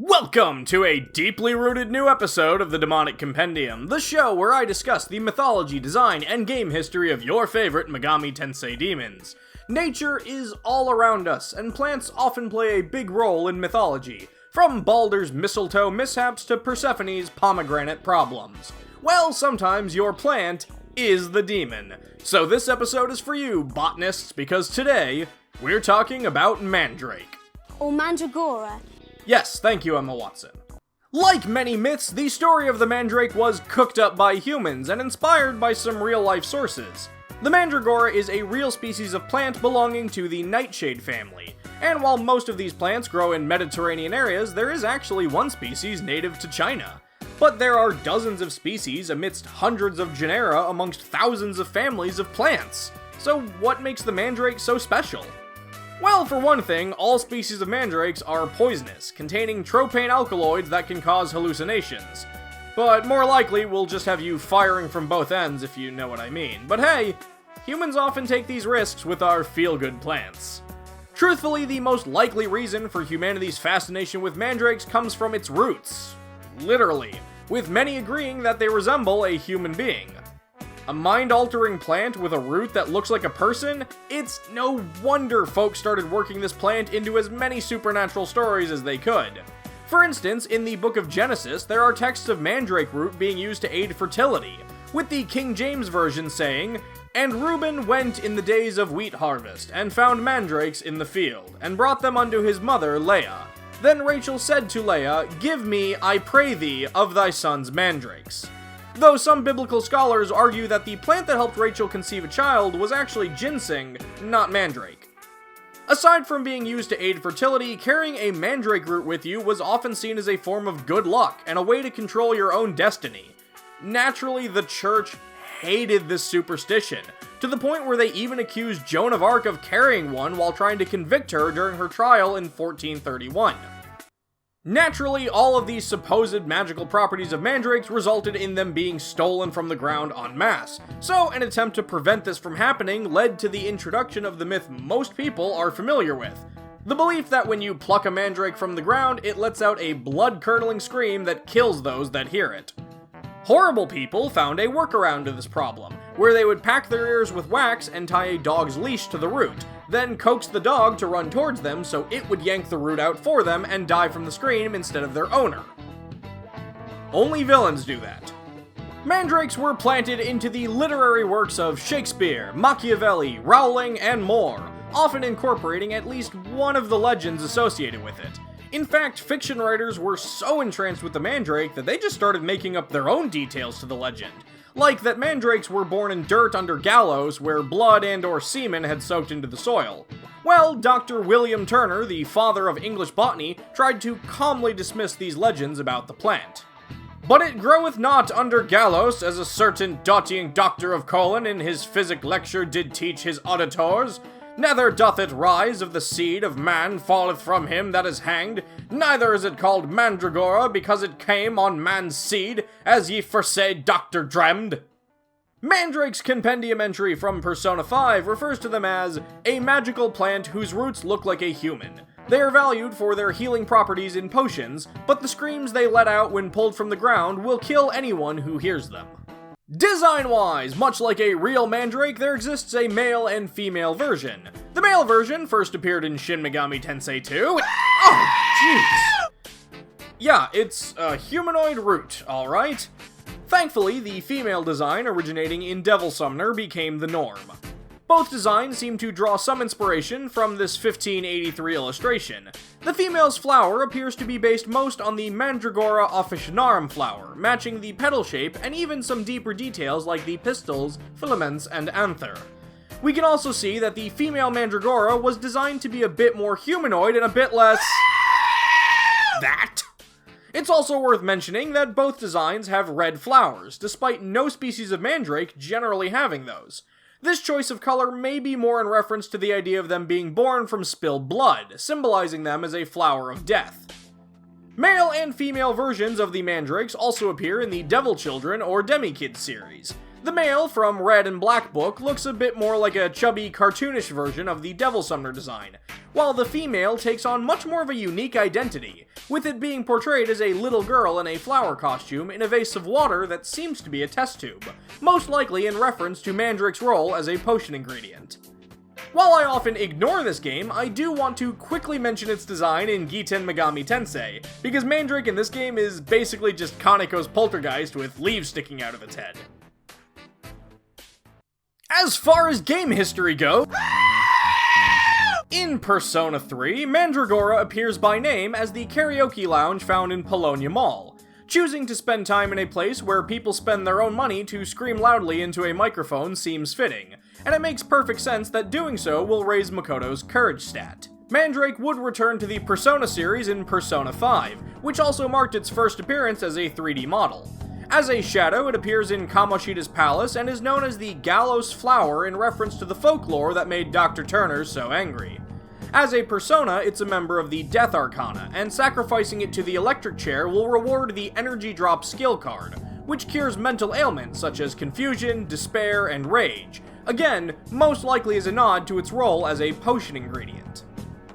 Welcome to a deeply rooted new episode of the Demonic Compendium, the show where I discuss the mythology, design, and game history of your favorite Megami Tensei demons. Nature is all around us, and plants often play a big role in mythology, from Baldur's mistletoe mishaps to Persephone's pomegranate problems. Well, sometimes your plant is the demon. So this episode is for you, botanists, because today, we're talking about Mandrake. Or Mandragora. Yes, thank you, Emma Watson. Like many myths, the story of the Mandrake was cooked up by humans and inspired by some real-life sources. The Mandragora is a real species of plant belonging to the nightshade family, and while most of these plants grow in Mediterranean areas, there is actually one species native to China. But there are dozens of species amidst hundreds of genera amongst thousands of families of plants. So what makes the Mandrake so special? Well, for one thing, all species of mandrakes are poisonous, containing tropane alkaloids that can cause hallucinations. But more likely, we'll just have you firing from both ends if you know what I mean. But hey, humans often take these risks with our feel-good plants. Truthfully, the most likely reason for humanity's fascination with mandrakes comes from its roots. Literally, with many agreeing that they resemble a human being. A mind-altering plant with a root that looks like a person? It's no wonder folks started working this plant into as many supernatural stories as they could. For instance, in the Book of Genesis, there are texts of mandrake root being used to aid fertility, with the King James Version saying, "And Reuben went in the days of wheat harvest, and found mandrakes in the field, and brought them unto his mother Leah. Then Rachel said to Leah, Give me, I pray thee, of thy sons mandrakes." Though some biblical scholars argue that the plant that helped Rachel conceive a child was actually ginseng, not mandrake. Aside from being used to aid fertility, carrying a mandrake root with you was often seen as a form of good luck and a way to control your own destiny. Naturally, the church hated this superstition, to the point where they even accused Joan of Arc of carrying one while trying to convict her during her trial in 1431. Naturally, all of these supposed magical properties of mandrakes resulted in them being stolen from the ground en masse, so an attempt to prevent this from happening led to the introduction of the myth most people are familiar with. The belief that when you pluck a mandrake from the ground, it lets out a blood-curdling scream that kills those that hear it. Horrible people found a workaround to this problem, where they would pack their ears with wax and tie a dog's leash to the root, then coax the dog to run towards them so it would yank the root out for them and die from the scream instead of their owner. Only villains do that. Mandrakes were planted into the literary works of Shakespeare, Machiavelli, Rowling, and more, often incorporating at least one of the legends associated with it. In fact, fiction writers were so entranced with the mandrake that they just started making up their own details to the legend. Like that mandrakes were born in dirt under gallows where blood and or semen had soaked into the soil. Well, Dr. William Turner, the father of English botany, tried to calmly dismiss these legends about the plant. "But it groweth not under gallows, as a certain doting doctor of Colon in his physic lecture did teach his auditors. Neither doth it rise of the seed of man falleth from him that is hanged, neither is it called Mandragora because it came on man's seed, as ye forsay Dr. Dreamed." Mandrake's Compendium entry from Persona 5 refers to them as a magical plant whose roots look like a human. They are valued for their healing properties in potions, but the screams they let out when pulled from the ground will kill anyone who hears them. Design-wise, much like a real mandrake, there exists a male and female version. The male version first appeared in Shin Megami Tensei 2. Oh, jeez. Yeah, it's a humanoid root, alright? Thankfully, the female design originating in Devil Summoner became the norm. Both designs seem to draw some inspiration from this 1583 illustration. The female's flower appears to be based most on the Mandragora officinarum flower, matching the petal shape and even some deeper details like the pistils, filaments, and anther. We can also see that the female Mandragora was designed to be a bit more humanoid and a bit less... that? It's also worth mentioning that both designs have red flowers, despite no species of mandrake generally having those. This choice of color may be more in reference to the idea of them being born from spilled blood, symbolizing them as a flower of death. Male and female versions of the mandrakes also appear in the Devil Children or Demi-Kid series. The male from Red and Black Book looks a bit more like a chubby, cartoonish version of the Devil Summoner design, while the female takes on much more of a unique identity, with it being portrayed as a little girl in a flower costume in a vase of water that seems to be a test tube, most likely in reference to Mandrake's role as a potion ingredient. While I often ignore this game, I do want to quickly mention its design in Giten Megami Tensei, because Mandrake in this game is basically just Kaneko's poltergeist with leaves sticking out of its head. As far as game history goes, in Persona 3, Mandragora appears by name as the karaoke lounge found in Polonia Mall. Choosing to spend time in a place where people spend their own money to scream loudly into a microphone seems fitting, and it makes perfect sense that doing so will raise Makoto's courage stat. Mandrake would return to the Persona series in Persona 5, which also marked its first appearance as a 3D model. As a shadow, it appears in Kamoshida's palace and is known as the Gallows Flower in reference to the folklore that made Dr. Turner so angry. As a persona, it's a member of the Death Arcana, and sacrificing it to the electric chair will reward the Energy Drop skill card, which cures mental ailments such as confusion, despair, and rage. Again, most likely as a nod to its role as a potion ingredient.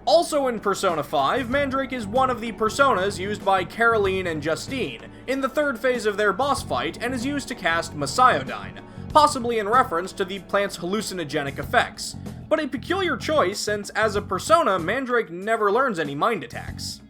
Also in Persona 5, Mandrake is one of the personas used by Caroline and Justine in the third phase of their boss fight and is used to cast Messiodine, possibly in reference to the plant's hallucinogenic effects, but a peculiar choice since as a persona, Mandrake never learns any mind attacks.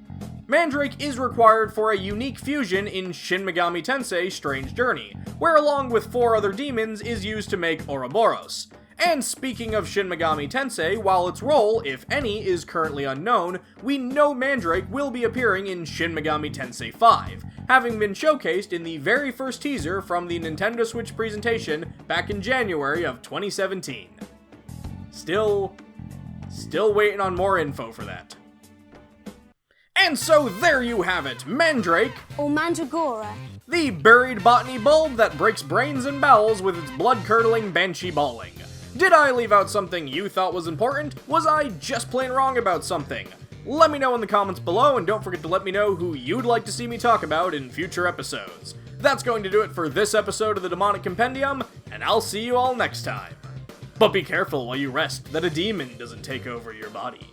Mandrake is required for a unique fusion in Shin Megami Tensei Strange Journey, where along with 4 other demons is used to make Ouroboros. And speaking of Shin Megami Tensei, while its role, if any, is currently unknown, we know Mandrake will be appearing in Shin Megami Tensei 5, having been showcased in the very first teaser from the Nintendo Switch presentation back in January of 2017. Still waiting on more info for that. And so there you have it, Mandrake, or Mandragora, the buried botany bulb that breaks brains and bowels with its blood-curdling banshee bawling. Did I leave out something you thought was important? Was I just plain wrong about something? Let me know in the comments below, and don't forget to let me know who you'd like to see me talk about in future episodes. That's going to do it for this episode of the Demonic Compendium, and I'll see you all next time. But be careful while you rest that a demon doesn't take over your body.